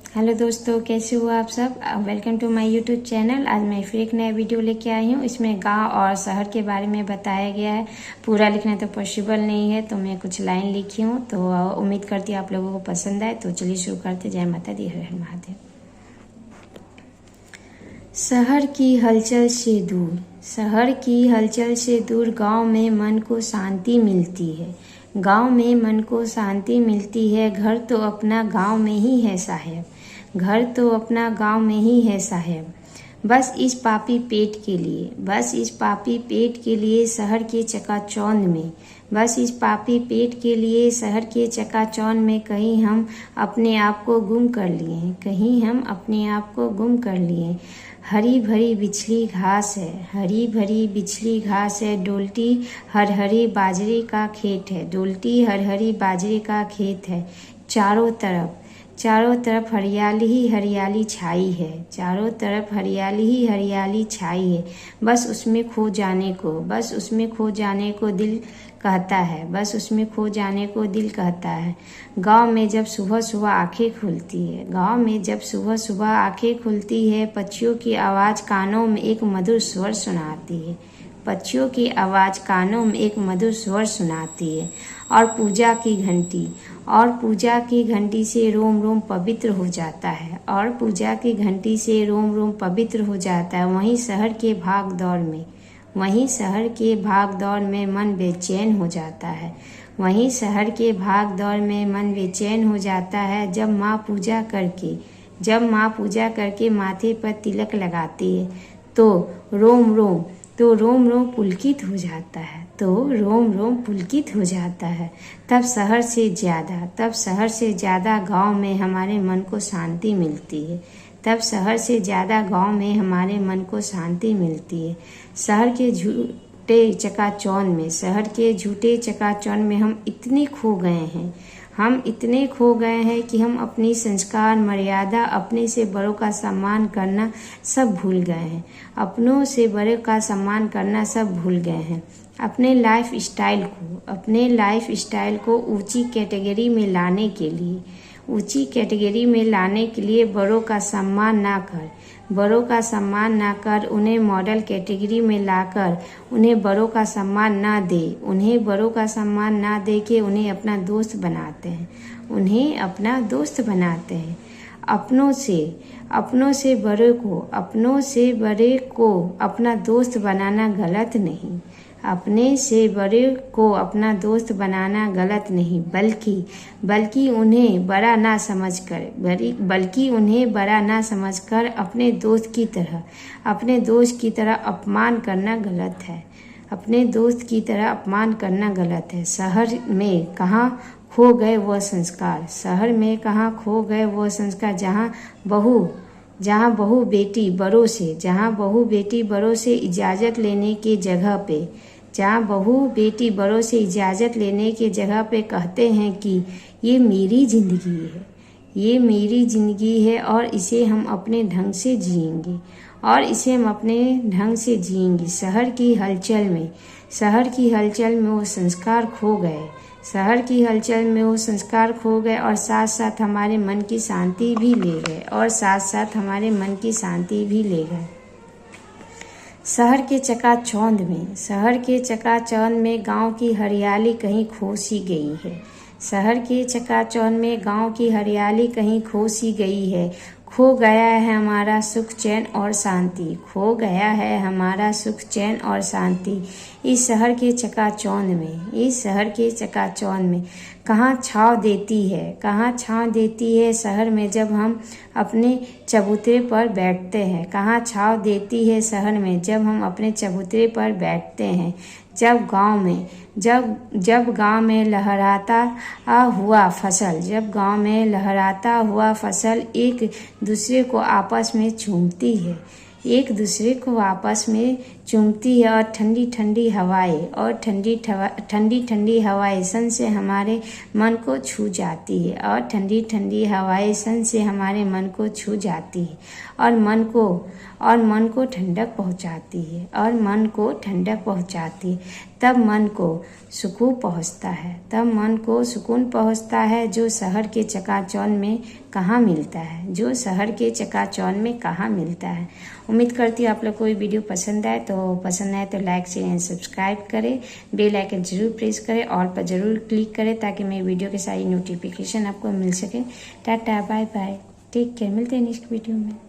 Hello दोस्तों, कैसे हो आप सब। Welcome to my YouTube channel. आज मैं फिर एक नया वीडियो लेके आई हूँ। इसमें गांव और शहर के बारे में बताया गया है। पूरा लिखना तो पॉसिबल नहीं है, तो मैं कुछ लाइन लिखी हूँ, तो उम्मीद करती हूँ आप लोगों को पसंद आए। तो चलिए शुरू करते। जय माता दी, हर हर महादेव। शहर की हलचल से दूर, शहर की हलचल से दूर गांव में मन को शांति मिलती है। गांव में मन को शांति मिलती है। घर तो अपना गांव में ही है साहेब, घर तो अपना गांव में ही है साहेब। बस इस पापी पेट के लिए, बस इस पापी पेट के लिए शहर के चकाचौंध में, बस इस पापी पेट के लिए शहर के चकाचौंध में कहीं हम अपने आप को गुम कर लिए हैं, कहीं हम अपने आप को गुम कर लिए। हरी भरी बिछली घास है, हरी भरी बिछली घास है, डोलती हर हरी बाजरे का खेत है, डोलती हर हरी बाजरे का खेत है। चारों तरफ हरियाली ही हरियाली छाई है, चारों तरफ हरियाली ही हरियाली छाई है। बस उसमें खो जाने को, बस उसमें खो जाने को दिल कहता है, बस उसमें खो जाने को दिल कहता है। गांव में जब सुबह सुबह आंखें खुलती है, गांव में जब सुबह सुबह आंखें खुलती है, पक्षियों की आवाज़ कानों में एक मधुर स्वर सुनाती है, पक्षियों की आवाज़ कानों में एक मधुर स्वर सुनाती है। और पूजा की घंटी, और पूजा की घंटी से रोम रोम पवित्र हो जाता है, और पूजा की घंटी से रोम रोम पवित्र हो जाता है। वहीं शहर के भाग दौड़ में, वहीं शहर के भाग दौड़ में मन बेचैन हो जाता है, वहीं शहर के भाग दौड़ में मन बेचैन हो जाता है। जब माँ पूजा करके माथे पर तिलक लगाती है, तो रोम रोम पुलकित हो जाता है, तो रोम रोम पुलकित हो जाता है। तब शहर से ज़्यादा गांव में हमारे मन को शांति मिलती है, तब शहर से ज़्यादा गांव में हमारे मन को शांति मिलती है। शहर के झूठे चकाचौंध में, शहर के झूठे चकाचौंध में हम इतने खो गए हैं, हम इतने खो गए हैं कि हम अपनी संस्कार, मर्यादा, अपने से बड़ों का सम्मान करना सब भूल गए हैं, अपनों से बड़े का सम्मान करना सब भूल गए हैं। अपने लाइफ स्टाइल को ऊंची कैटेगरी में लाने के लिए, ऊंची कैटेगरी में लाने के लिए बड़ों का सम्मान ना कर, उन्हें मॉडल कैटेगरी में लाकर उन्हें बड़ों का सम्मान ना दे, उन्हें बड़ों का सम्मान ना दे के उन्हें अपना दोस्त बनाते हैं, उन्हें अपना दोस्त बनाते हैं। अपनों से बड़े को अपना दोस्त बनाना गलत नहीं, अपने से बड़े को अपना दोस्त बनाना गलत नहीं, बल्कि उन्हें बड़ा ना समझकर अपने दोस्त की तरह अपमान करना गलत है, अपने दोस्त की तरह अपमान करना गलत है। शहर में कहाँ खो गए वो संस्कार, शहर में कहाँ खो गए वो संस्कार, जहाँ बहू बेटी बड़ों से इजाज़त लेने की जगह पे, जहाँ बहू बेटी बड़ों से इजाज़त लेने की जगह पे कहते हैं कि ये मेरी ज़िंदगी है और इसे हम अपने ढंग से जिएंगे, शहर की हलचल में वो संस्कार खो गए, शहर की हलचल में वो संस्कार खो गए, और साथ साथ हमारे मन की शांति भी ले गए, शहर के चकाचौंध में गांव की हरियाली कहीं खो सी गई है, शहर के चकाचौंध में गांव की हरियाली कहीं खो सी गई है। खो गया है हमारा सुख चैन और शांति, खो गया है हमारा सुख चैन और शांति। इस शहर के चकाचौंध में कहाँ छाँव देती है शहर में जब हम अपने चबूतरे पर बैठते हैं, कहाँ छाँव देती है शहर में जब हम अपने चबूतरे पर बैठते हैं। जब गांव में लहराता हुआ फसल एक दूसरे को आपस में चूमती है और ठंडी ठंडी हवाएं और ठंडी ठंडी हवाएं सन से हमारे मन को छू जाती है और ठंडी ठंडी हवाएं सन से हमारे मन को छू जाती है और मन को ठंडक पहुंचाती है और मन को ठंडक पहुंचाती है। तब मन को सुकून पहुंचता है जो शहर के चकाचौंध में कहाँ मिलता है। उम्मीद करती हूँ आप लोग को ये वीडियो पसंद आए तो लाइक शेयर एंड सब्सक्राइब करें, बेल आइकन जरूर प्रेस करें, ऑल पर जरूर क्लिक करें ताकि मेरी वीडियो की सारी नोटिफिकेशन आपको मिल सके। Tata bye bye, take care, मिलते हैं नेक्स्ट वीडियो में।